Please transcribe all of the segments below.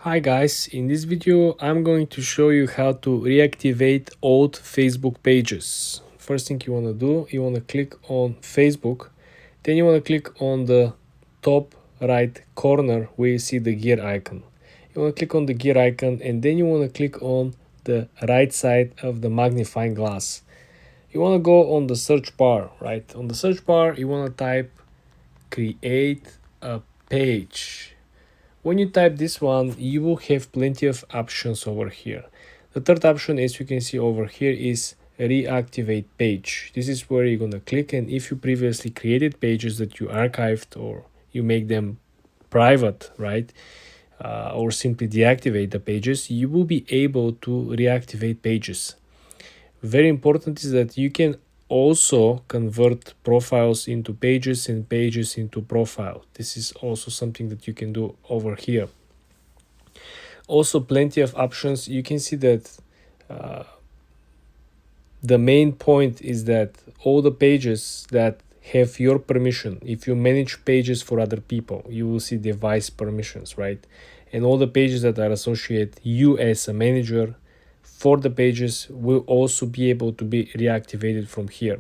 Hi guys, in this video I'm going to show you how to reactivate old Facebook pages. First thing you want to do, you want to click on Facebook, then you want to click on the top right corner where you see the gear icon. You want to click on the gear icon and then you want to click on the right side of the magnifying glass. You want to go on the search bar, right? On the search bar you want to type create a page. When you type this one, you will have plenty of options over here. The third option, as you can see over here, is reactivate page. This is where you're going to click, and if you previously created pages that you archived or you make them private, right, or simply deactivate the pages, you will be able to reactivate pages. Very important is that you can also convert profiles into pages and pages into profile. This is also something that you can do over here. Also plenty of options. You can see that the main point is that all the pages that have your permission, if you manage pages for other people, you will see device permissions, right? And all the pages that are associated you as a manager for the pages will also be able to be reactivated from here.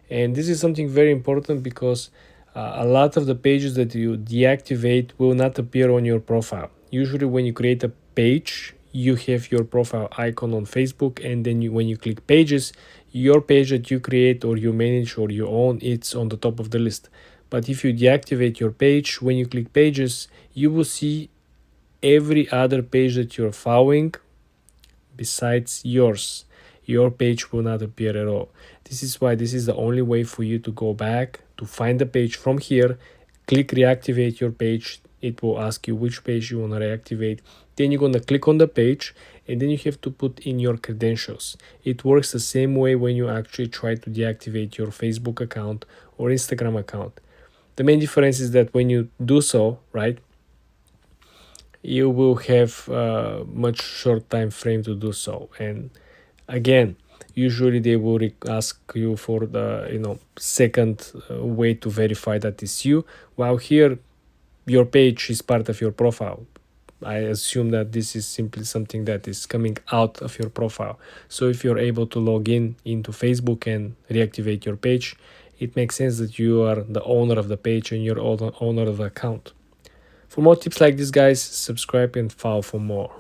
And this is something very important because a lot of the pages that you deactivate will not appear on your profile. Usually when you create a page, you have your profile icon on Facebook, and then when you click pages, your page that you create or you manage or you own, it's on the top of the list. But if you deactivate your page, when you click pages, you will see every other page that you're following besides yours. Your page will not appear at all. This is why this is the only way for you to go back to find the page from here. Click reactivate your page. It will ask you which page you want to reactivate. Then you're going to click on the page, and then you have to put in your credentials. It works the same way when you actually try to deactivate your Facebook account or Instagram account. The main difference is that when you do so, right, you will have a much short time frame to do so. And again, usually they will ask you for the second way to verify that it's you, while here your page is part of your profile. I assume that this is simply something that is coming out of your profile. So if you're able to log into Facebook and reactivate your page, it makes sense that you are the owner of the page and you're the owner of the account. For more tips like this, guys, subscribe and follow for more.